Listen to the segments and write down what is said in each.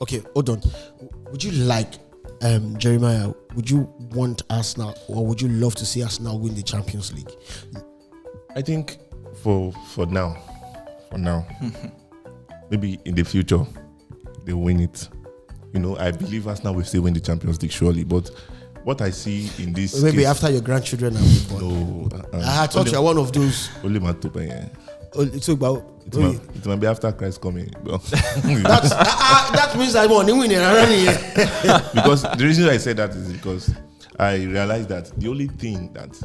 Okay, hold on. Would you like Jeremiah? Would you want Arsenal, or would you love to see Arsenal win the Champions League? I think for now, maybe in the future they'll win it. I believe Arsenal will still win the Champions League surely. But what I see in this Maybe case, after your grandchildren are born. no, I thought you're one of those. only man to pay. It's about. It might be after Christ coming. That means I won. Because the reason I said that is because I realized that the only thing that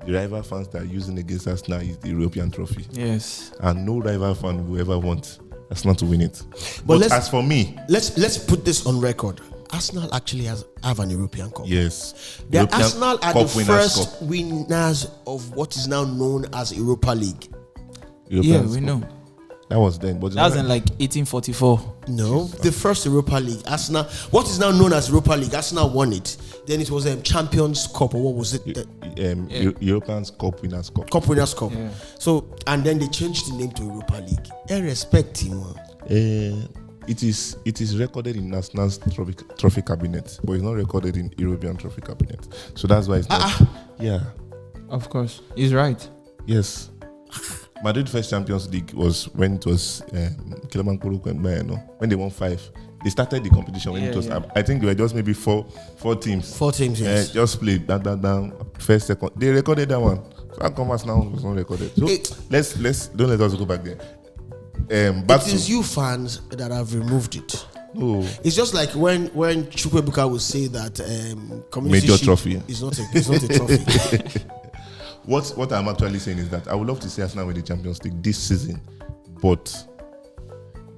the rival fans that are using against us now is the European trophy. Yes. And no rival fan will ever want Arsenal to win it. But But as for me, let's put this on record. Arsenal actually have an European Cup. yes. The European Arsenal are Cup the Winners' first Cup. winners of what is now known as Europa League. European Yeah, we Cup. know. That was then. But That was in like 1844. No, the first Europa League. Arsenal, what is now known as Europa League, Arsenal won it. Then it was a Champions Cup, or what was it? European Cup Winners' Cup. Cup Winners' Cup. Yeah. So, and then they changed the name to Europa League. Irrespective. It is recorded in Arsenal's trophy cabinet, but it's not recorded in European trophy cabinet. So that's why it's not. Yeah. Of course. He's right. Yes. Madrid first Champions League was when it was Kilamankuru and Bayern, when they won 5. They started the competition when it was. I think there were just maybe four teams. 4 teams, yes. Just played down first, second. They recorded that one. So how come Arsenal was not recorded? So let's don't let us go back there. Back It is you fans that have removed it. No. It's just like when Chukwuebuka would say that community Major shield trophy. is not a trophy. What I'm actually saying is that I would love to see Arsenal win the Champions League this season, but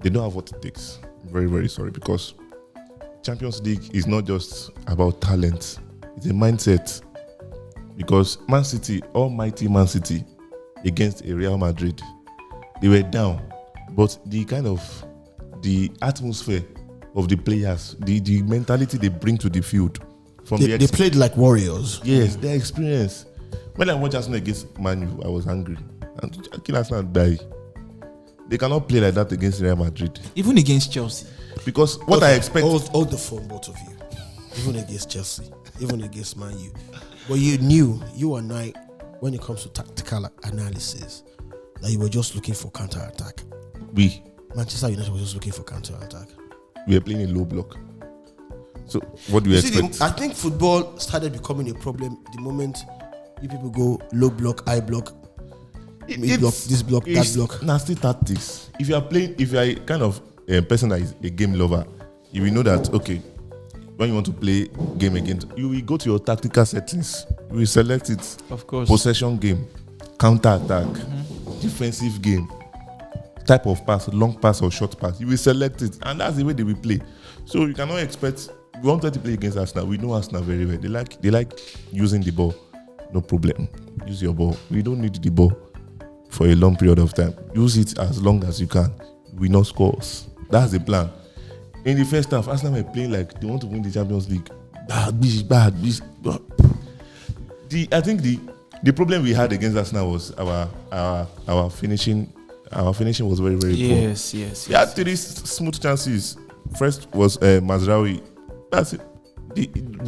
they don't have what it takes. I'm very, very sorry, because Champions League is not just about talent; it's a mindset. Because Man City, almighty Man City, against a Real Madrid, they were down, but the atmosphere of the players, the mentality they bring to the field, from They played like warriors. yes, their experience. When I watched Arsenal against Man U, I was angry. And kill Arsenal die. They cannot play like that against Real Madrid. Even against Chelsea. Because what I expect... Hold the phone, both of you. Even against Chelsea, even against Man U. But you knew, you and I, when it comes to tactical analysis, that you were just looking for counter-attack. Manchester United was just looking for counter-attack. We are playing a low block. So what do you expect? I think football started becoming a problem the moment you people go low block, high block, mid block, this block, that block. Nasty tactics. If you are a kind of a person that is a game lover, you will know that, okay, when you want to play game against, you will go to your tactical settings. You will select it. Of course. Possession game, counter-attack, defensive game, type of pass, long pass or short pass. You will select it, and that's the way they will play. So you cannot expect. We wanted to play against Arsenal. We know Arsenal very well. They like using the ball. No problem. Use your ball. We don't need the ball for a long period of time. Use it as long as you can. We no scores. That's the plan. In the first half, Arsenal were playing like they want to win the Champions League. Bad. I think the problem we had against Arsenal was our finishing. Our finishing was very, very poor. Yes. We had 3 smooth chances. First was Mazraoui. That's it.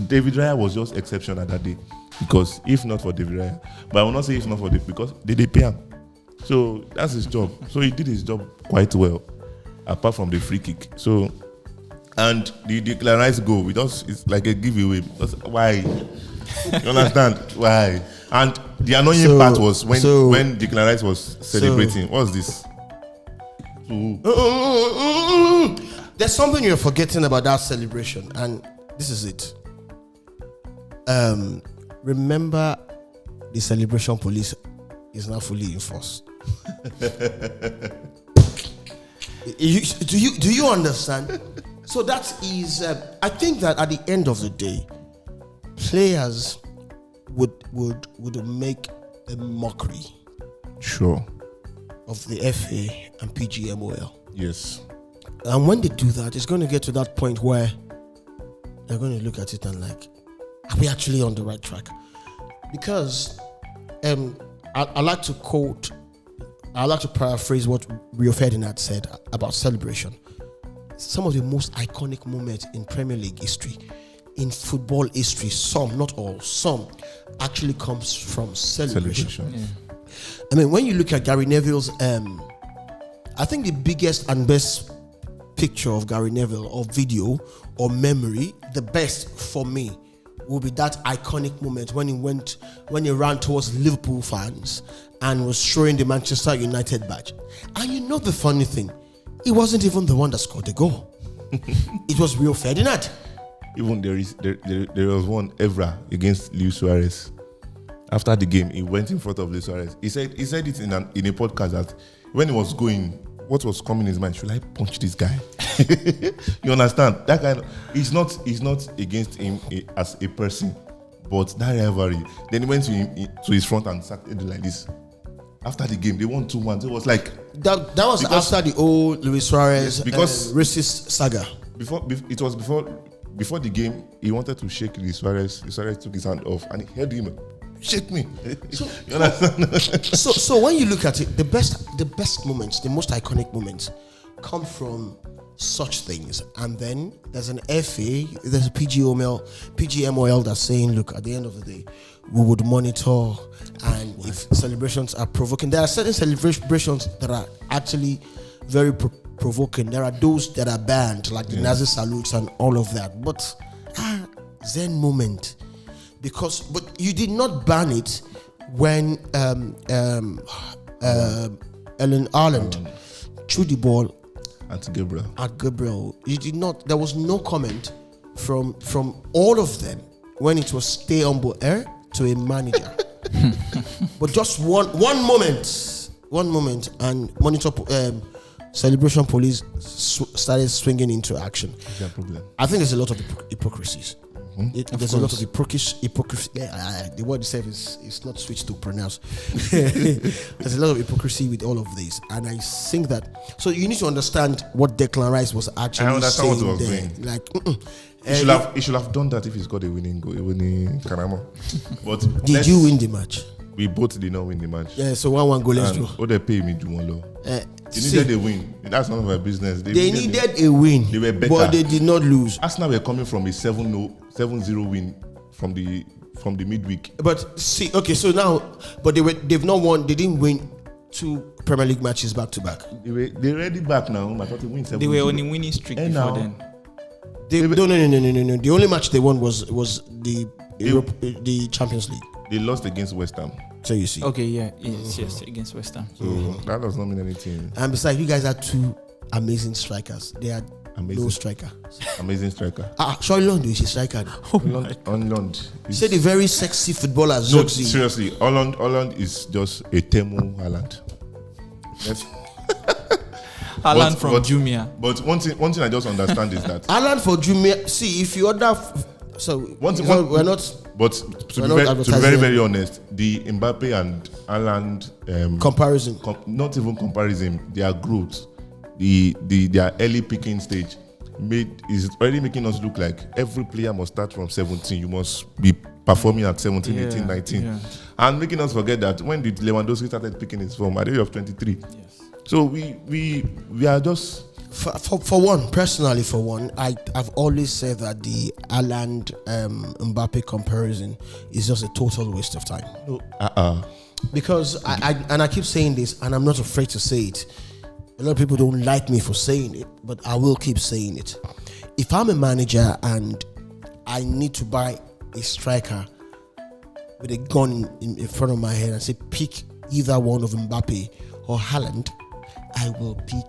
David Raya was just exceptional that day, because if not for David Raya, but I will not say if not for David, because they pay him. So that's his job. So he did his job quite well, apart from the free kick. So, and the Declan Rice goal, it's like a giveaway. Because why? You understand? Why? And the annoying part was when Declan Rice was celebrating. What's this? There's something you're forgetting about that celebration, and this is it. Remember, the celebration police is now fully enforced. Do you understand? So that is, I think that at the end of the day, players would make a mockery, sure, of the FA and PGMOL. Yes. And when they do that, it's going to get to that point where they're going to look at it and like, are we actually on the right track? Because I like to paraphrase what Rio Ferdinand said about celebration. some of the most iconic moments in Premier League history, in football history, some, not all, some actually comes from celebration. Celebration. I mean, when you look at Gary Neville's, I think the biggest and best picture of Gary Neville, or video, or memory, the best for me will be that iconic moment when he ran towards Liverpool fans and was showing the Manchester United badge. And you know the funny thing, he wasn't even the one that scored the goal. It was Rio Ferdinand. Even there was one Evra against Luis Suarez. After the game, he went in front of Luis Suarez. He said it in a podcast that when he was going, what was coming in his mind? Should I punch this guy? You understand? That guy, he's not against him as a person, but that rivalry. Then he went to his front and sacked it like this. After the game, they won 2-1. It was like that was after the old Luis Suarez because racist saga. Before the game, he wanted to shake Luis Suarez. Luis Suarez took his hand off and he heard him, shake me. So, you understand? so when you look at it, the best moments, the most iconic moments, come from such things. And then there's an FA, there's a PGMOL that's saying, look, at the end of the day, we would monitor, and if celebrations are provoking, there are certain celebrations that are actually very provoking. There are those that are banned, like the Nazi salutes and all of that. But Zen moment, but you did not ban it when Ellen Ireland threw the ball at Gabriel. You did not. There was no comment from all of them when it was stay humble to a manager. But just one moment, and monitor celebration police started swinging into action. Is that a problem? I think there's a lot of hypocrisies. There's a lot of hypocrisy. The word itself is not switched to pronounce. There's a lot of hypocrisy with all of this, and I think that. So you need to understand what Declan Rice was actually saying what he was there. doing. Like, he should have done that if he's got a winning goal, a winning Karamo. But did you win the match? We both did not win the match. Yeah, so 1-1 goal. Let's go. Oh, they pay me do one law. They See, needed a win. That's none of our business. They needed a win. They were better, but they did not lose. Arsenal were coming from a 7-0 win from the midweek. But see, okay, so now, but they've not won. They didn't win 2 Premier League matches back to back. They're already back now. I thought they win 7-0. They were on a winning streak before now, then. No. The only match they won was the Champions League. They lost against West Ham. So you see. Okay, yes, against West Ham. So that does not mean anything. And besides, you guys are 2 amazing strikers. They are Amazing. no striker. Amazing striker. Surely London is a striker. Holland. You say the very sexy footballer. No, Zogzi. seriously, Holland is just a Temu Haaland. Haaland from Jumia. But one thing I just understand is that Haaland for Jumia. See, if you order, we're not. But to be very, very honest, the Mbappe and Haaland Comparison. Not even comparison, their growth, their early picking stage is already making us look like every player must start from 17. You must be performing at 17, 18, 19. Yeah. And making us forget that when did Lewandowski started picking his form? At the age of 23. Yes. So we are just... For one, I've always said that the Haaland Mbappe comparison is just a total waste of time. Because I keep saying this, and I'm not afraid to say it. A lot of people don't like me for saying it, but I will keep saying it. If I'm a manager and I need to buy a striker with a gun in front of my head and say pick either one of Mbappe or Haaland, I will pick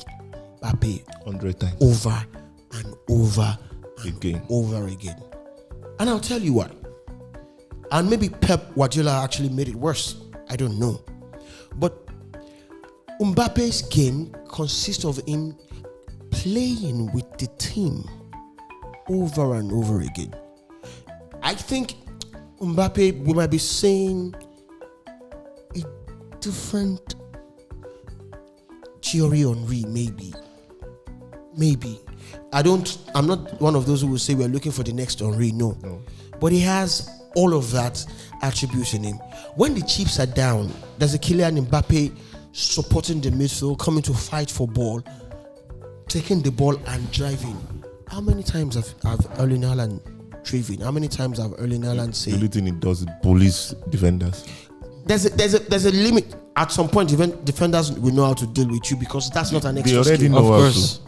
Mbappe 100 times over and over and over again. And I'll tell you what. And maybe Pep Guardiola actually made it worse. I don't know. But Mbappe's game consists of him playing with the team over and over again. I think Mbappe, we might be saying a different Thierry Henry, maybe. I'm not one of those who will say we're looking for the next Henry, no. But he has all of that attributes in him. When the chips are down, there's a Kylian Mbappe supporting the midfield, coming to fight for ball. taking the ball and driving. How many times have Erling Haaland driven? How many times have Erling Haaland The only said? thing it does is bullies defenders. There's a limit. At some point, defenders will know how to deal with you because that's not an They extra already skill. know Of how course. to.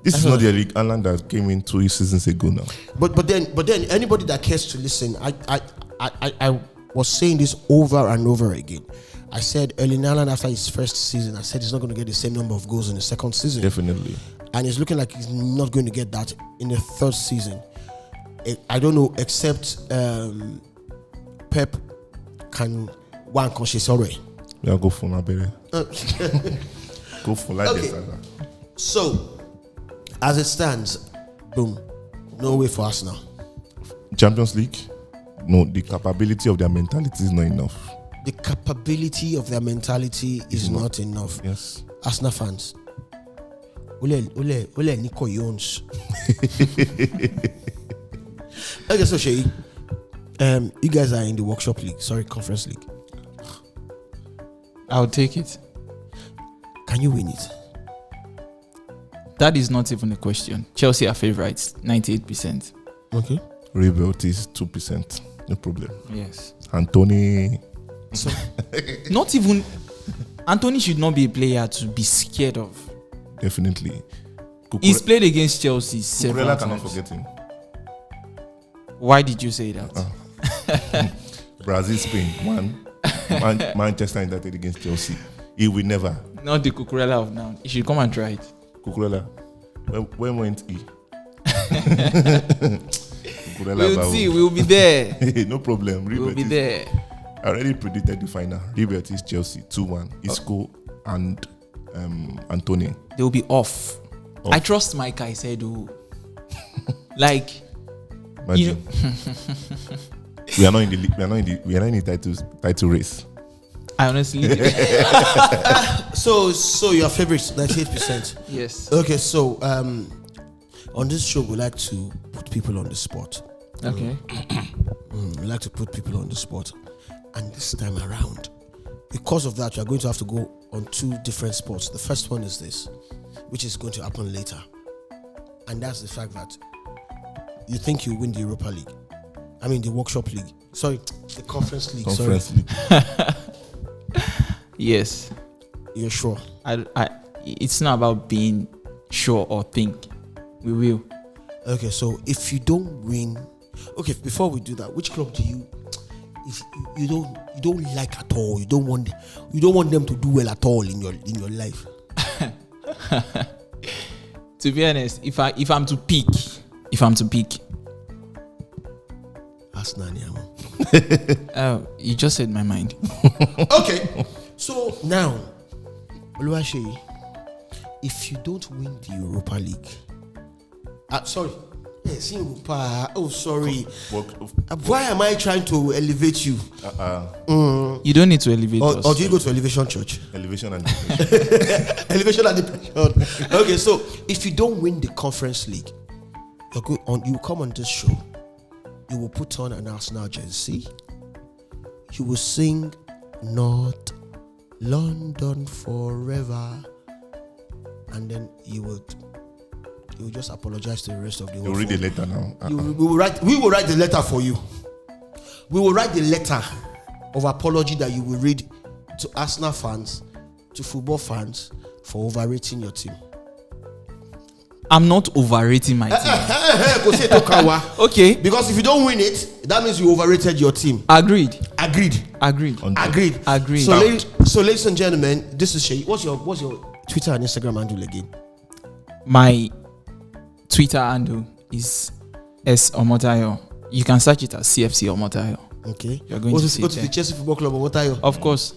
This is not the Erling Haaland that came in 2 seasons ago now. But then anybody that cares to listen, I was saying this over and over again. I said Erling Haaland after his first season, I said he's not going to get the same number of goals in the second season. Definitely. And it's looking like he's not going to get that in the third season. I don't know, except Pep can one conscious already. Yeah, go for my baby. Go for like Okay. this. So, as it stands, boom, no way for us now. Champions League, no, the capability of their mentality is not enough. The capability of their mentality is not enough. Yes. Arsenal fans, Ole Nico Jones. Okay, so Shay, you guys are in the workshop league, conference league. I'll take it. Can you win it? That is not even a question. Chelsea are favourites, 98%. Okay. Rebuild is 2%. No problem. Yes. Anthony, So Not even. Anthony should not be a player to be scared of. definitely. He's played against Chelsea several Cucurella cannot times. forget him. Why did you say that? Brazil, Spain, one. Manchester United against Chelsea. He will never. Not the Cucurella of now. He should come and try it. Cucurella. When went he? Cucurella We'll Bao. see. We'll be there. No problem. We'll be Rebuild is- there. I already predicted the final. Rebuild is Chelsea 2-1. Isco and Anthony. They'll be off. Off. I trust Mike Caicedo. Like, Imagine. you we are not in the league. We are not in the title race. I honestly. so your favorite 98%. Yes. Okay, so on this show we like to put people on the spot. Okay. We like to put people on the spot. And this time around, because of that, you are going to have to go on 2 different sports. The first one is this, which is going to happen later. And that's the fact that you think you win the Europa League. I mean, the Workshop League. Sorry, the Conference League. Conference League. Yes. You're sure? It's not about being sure or think. We will. Okay, so if you don't win, okay, before we do that, which club do you, if you don't like at all, you don't want them to do well at all in your life? To be honest, if I'm to pick, Arsenal, yeah. you just said my mind. Okay, so now, Oluwaseyi, if you don't win the Europa League, sorry, yes, Europa. Oh, sorry. Why am I trying to elevate you? You don't need to elevate us. Or do you go to Elevation Church? Elevation and depression. Elevation and depression. Okay, so if you don't win the Conference League, you come on this show, you will put on an Arsenal jersey, you will sing Not London Forever, and then you will just apologize to the rest of the world. You read the letter now. We will write the letter for you. We will write the letter of apology that you will read to Arsenal fans, to football fans, for overrating your team. I'm not overrating my team. Okay. Because if you don't win it, that means you overrated your team. Agreed. Agreed. So ladies and gentlemen, this is Shay. What's your Twitter and Instagram handle again? My Twitter handle is S Omotayo. You can search it as CFC Omotayo. Okay. You're going to see Go it to there. the Chelsea Football Club of Omotayo. Of course.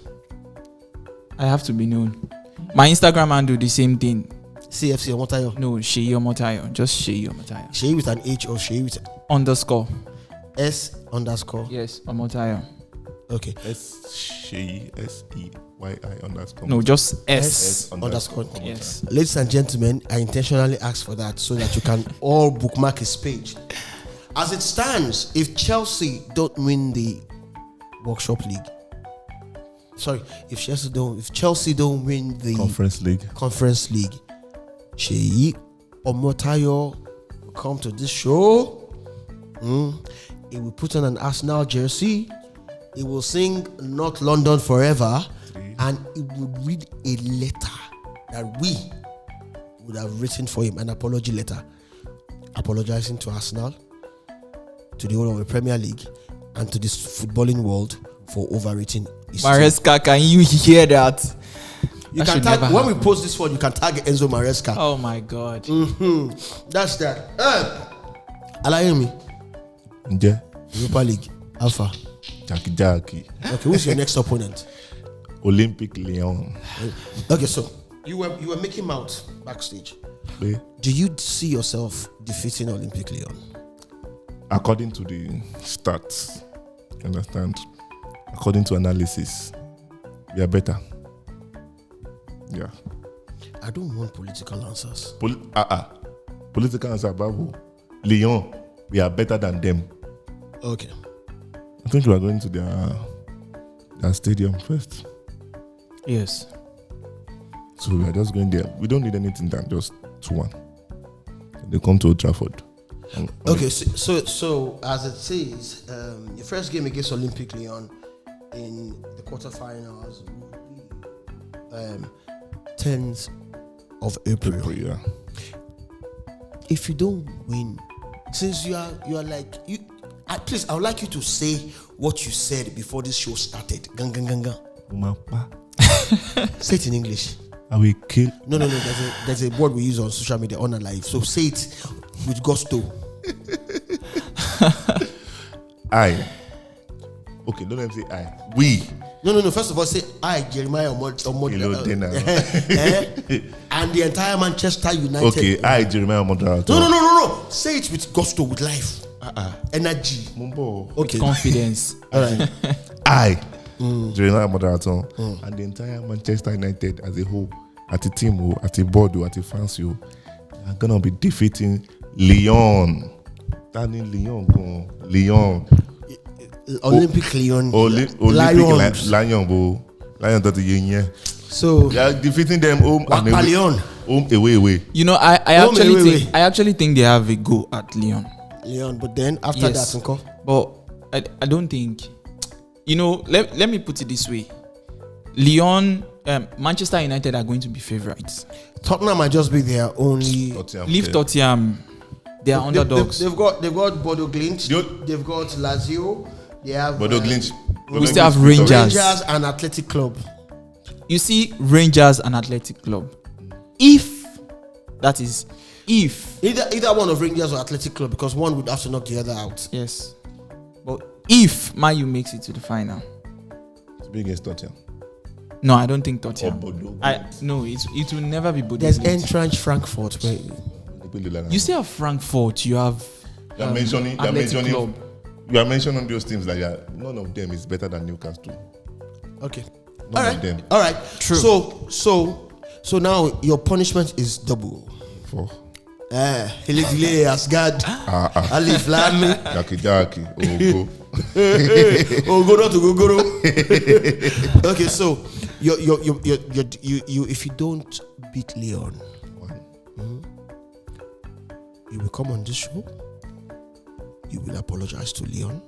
I have to be known. My Instagram handle the same thing. CFC Omotayo. No, Sheyi Omotayo. Just Sheyi Omotayo. Shay with an H or Shay with Underscore. S underscore. Yes, Omotayo. Okay. SEYI underscore. No, just S. S underscore. Yes. Ladies and gentlemen, I intentionally asked for that so that you can all bookmark his page. As it stands, if Chelsea don't win the Workshop League, if Chelsea don't win the Conference League. Conference League, Sheyi Omotayo will come to this show. He will put on an Arsenal jersey. He will sing North London Forever. And he will read a letter that we would have written for him, an apology letter, apologizing to Arsenal, to the whole of the Premier League, and to this footballing world for overrating his team. Maresca, can you hear that? You That can should tag, never when we happen. post this one, you can tag Enzo Maresca. Oh my God. That's that. Alayemi, Yeah. Europa League, Alpha. Jackie. Okay, who's your next opponent? Olympic Lyon. Okay, so you were making mouth backstage. Eh, Do you see yourself defeating Olympic Lyon? According to the stats, understand? According to analysis, we are better. Yeah. I don't want political answers. Political answer, Babu. Lyon, we are better than them. Okay. I think we are going to their stadium first. Yes. So we are just going there. We don't need anything than just 2-1. They come to Old Trafford. Okay, so as it says, your first game against Olympic Lyon in the quarterfinals will be 10th of April. Yeah. If you don't win, since you are like you, please, I would like you to say what you said before this show started. Gang, gang, gang, gang. Umapa, Say it in English. I will kill. No. There's a word we use on social media, on live. So say it with gusto. Okay, don't let me say I. We. No. First of all, say I, Jeremiah Hello, dinner. and the entire Manchester United. Okay, I, Jeremiah Moderator. No. Say it with gusto, with life, energy. Mumbo. Okay. Confidence. All right. I, Jeremiah Moderator, and the entire Manchester United as a whole, at a team, at a board, at a fans, you are gonna be defeating Lyon. That means Lyon, go. Lyon. Olympic Lyon. Olympic Lions. Lion, bro. Lion that the So they are defeating them home and away. Lyon. Home away. You know, I actually think they have a go at Lyon. Lyon, but then after Yes. that, uncle. But I don't think, you know, let me put it this way. Lyon, Manchester United are going to be favourites. Tottenham might just be their only. Leave Tottenham. They are underdogs. They've got Bodo Glimt. Yo- They've got Lazio. They have Bodo Glimt. We still have Rangers. Rangers and Athletic Club. You see, Rangers and Athletic Club. If Either one of Rangers or Athletic Club, because one would have to knock the other out. yes, but if Man U makes it to the final, It's big against Tottenham. no, I don't think Or Tottenham. Bodo. No, it will never be Bodo. There's Glimt. Eintracht Frankfurt. Where You still have Frankfurt. You have You are mentioning. Athletic Club. You are mentioning those teams like none of them is better than Newcastle. Okay. None of them. All right. True. So now your punishment is double. For Hele Asgard. Alif Lami. Jackie. Oh, Oh, go not to go. Okay, so you if you don't beat Lyon, you will come on this show. You will apologize to Lyon.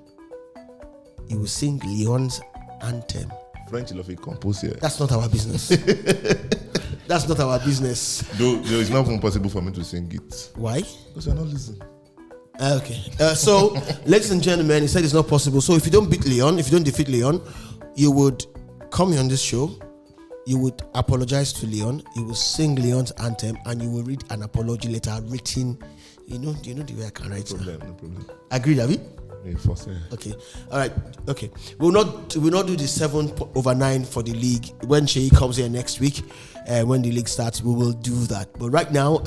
You will sing Lyon's anthem. French love a composer. That's not our business. That's not our business. Though it's not even possible for me to sing it Why? because you're not listening. Okay. So, ladies and gentlemen, he said it's not possible. So, if you don't beat Lyon, if you don't defeat Lyon, you would come here on this show. You would apologize to Lyon. You will sing Lyon's anthem, and you will read an apology letter written. You know the way I can write. No problem. Agreed, have you? Yeah, for sure. Okay. All right. Okay. We'll not do the 7/9 for the league. When Sheyi comes here next week, when the league starts, we will do that. But right now,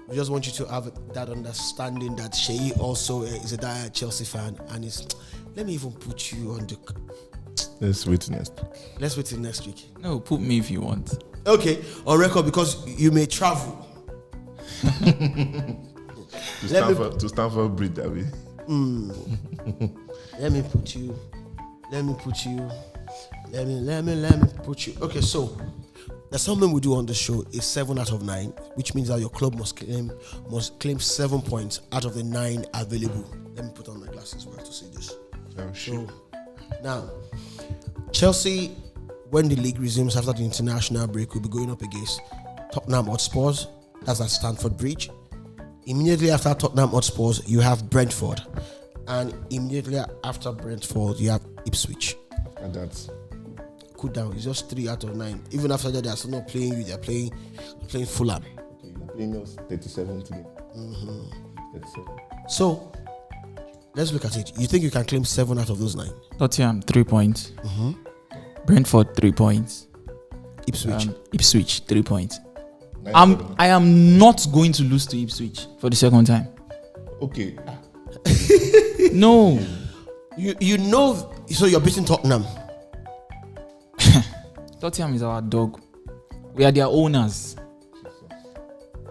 we just want you to have that understanding that Sheyi also is a dire Chelsea fan, and is. Let me even put you on the. Let's wait next. Let's wait till next week. no. Put me if you want. Okay, on record because you may travel. To Stamford Bridge, that way. Let me put you. Let me put you. Okay, so There's something we do on the show is 7 out of 9, which means that your club must claim 7 points out of the 9 available. Let me put on my glasses well to see this. Oh, shit. So now, Chelsea, when the league resumes after the international break, will be going up against Tottenham Hotspurs. That's at Stamford Bridge. Immediately after Tottenham Hotspurs, you have Brentford, and immediately after Brentford, you have Ipswich. And that's Cool down. It's just 3 out of 9. Even after that, they're still not playing you. They're playing Fulham. okay. You're playing us 37 today. 37. So let's look at it. You think you can claim 7 out of those 9? Tottenham 3 points. Brentford 3 points. Ipswich. Ipswich 3 points. 9. I am not going to lose to Ipswich for the second time. Okay. No. You know. So you're beating Tottenham. Tottenham is our dog. We are their owners.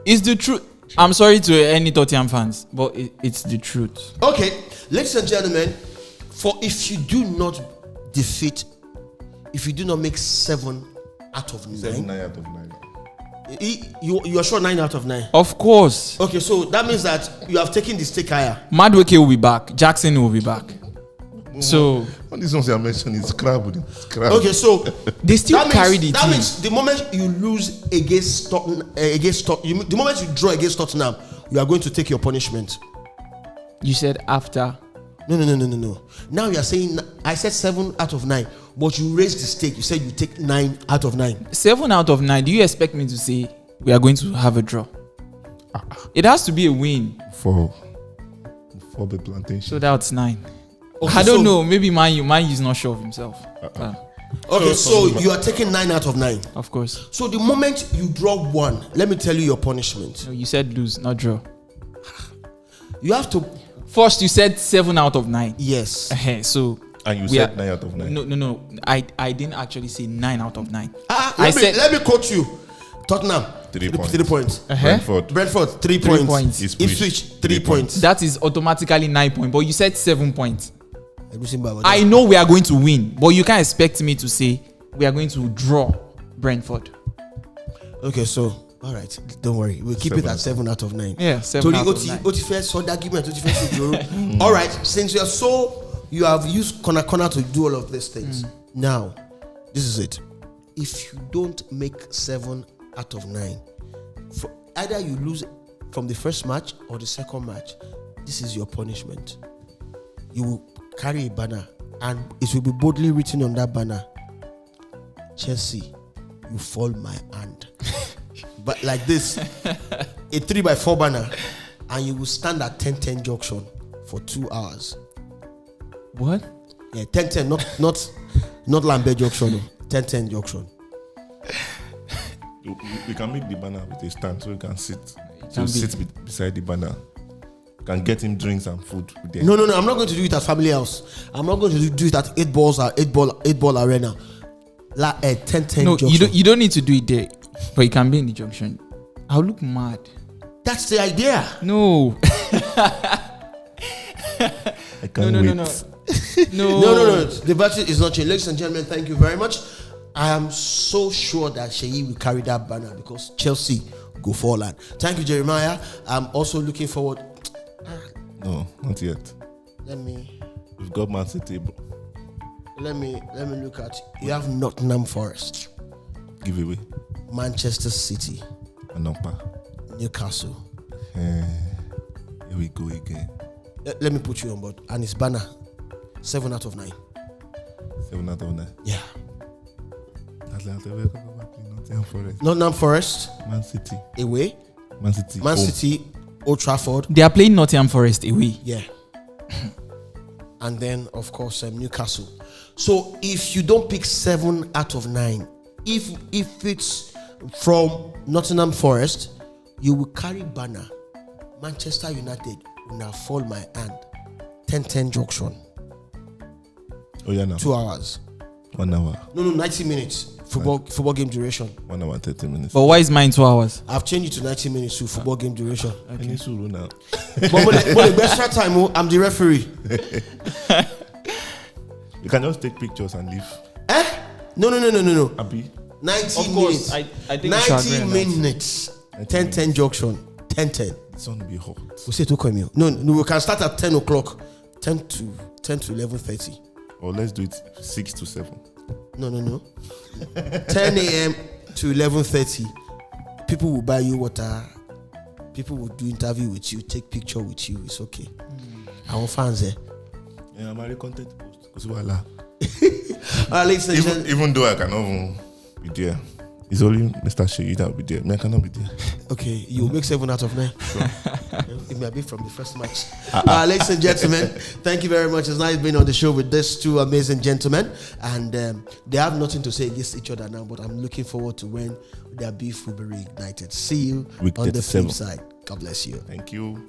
It's the truth. I'm sorry to any Tottenham fans, but it's the truth. Okay, ladies and gentlemen, if you do not make 7 out of 9, 9 out of 9. you are sure 9 out of 9. Of course. Okay, so that means that you have taken the stake higher. Madueke will be back. Jackson will be back. So All these ones you are mentioning is crap. Okay, so they still carry the that team. means the moment you lose against Tottenham, the moment you draw against Tottenham, you are going to take your punishment. You said after. No. Now you are saying I said 7 out of 9, but you raised the stake. You said you take 9 out of 9. 7 out of 9. Do you expect me to say we are going to have a draw? It has to be a win. For the plantation. So that's 9. Okay, I don't so- know. Maybe Man U is not sure of himself. Okay, so you are taking 9 out of 9. Of course. So the moment you draw 1, let me tell you your punishment. No, you said lose, not draw. You have to. First, you said 7 out of 9. Yes. So And you we said are- 9 out of 9. No. I didn't actually say 9 out of 9. Let me quote you. Tottenham 3 points. 3 points. Brentford. Brentford 3 3 points. points. Ipswich 3 points. That is automatically 9 points. But you said 7 points. I I know we are going to win, but you can't expect me to say we are going to draw Brentford. Okay, so all right, don't worry. We'll keep it at 7 out of 9. Yeah, 7 out of 9. All right, since you have used corner to do all of these things. Now, this is it. If you don't make 7 out of 9, either you lose from the first match or the second match, this is your punishment. You will carry a banner, and it will be boldly written on that banner, Chelsea, you fall my hand. But like this, a 3x4 banner, and you will stand at 1010 junction for 2 hours. What? Yeah, 1010, not Lambert junction, 1010 junction. We can make the banner with a stand so we can sit. can be. Sit beside the banner. Can get him drinks and food with them. No. I'm not going to do it at family house. I'm not going to do it at 8 ball arena. 1010 No, junction. you don't need to do it there, but you can be in the junction. I'll look mad. That's the idea. No. I can't wait. No. The budget is not changed. Ladies and gentlemen, thank you very much. I am so sure that Sheyi will carry that banner because Chelsea go for land. Thank you, Jeremiah. I'm also looking forward. No, not yet. We've got Man City, bro. Let me look at. You have Nottingham Forest, Give away. Manchester City, Anampa. Newcastle. Here we go again. Let me put you on board. And it's banner 7 out of 9. 7 out of 9. Yeah. Nottingham Forest. Nottingham Forest Man City. away. Man City. Man home. City, Old Trafford. They are playing Nottingham Forest away. Yeah. And then, of course, Newcastle. So if you don't pick 7 out of 9, if it's from Nottingham Forest, you will carry banner. Manchester United will now fall my hand. 1010 junction. Oh yeah, now 2 hours. 1 hour. No, 90 minutes. Football game duration. 1 hour 30 minutes. But why is mine 2 hours? I've changed it to 90 minutes to football game duration. Okay. Now. But extra time, I'm the referee. You can just take pictures and leave. No. Abi. 90 Of course, minutes. I think we should agree 90 on that. minutes. 10-10 junction. 10-10. It's going to be hot. We say to come here. No, we can start at 10 o'clock. 10 to 11:30. Or let's do it 6 to 7. No. 10 a.m. to 11:30. People will buy you water. People will do interview with you, take picture with you. It's okay. Our fans there. Yeah, I'm a content post. Because voila. Ladies and gentlemen. Even though I cannot even be there, it's only Mr. Sheyi that will be there. Me, I cannot be there. Okay, you make 7 out of 9. It may be from the first match. Ladies and gentlemen, thank you very much. It's nice being on the show with these two amazing gentlemen. And they have nothing to say against each other now, but I'm looking forward to when their beef will be reignited. See you Week on the 37. flip side. God bless you. Thank you.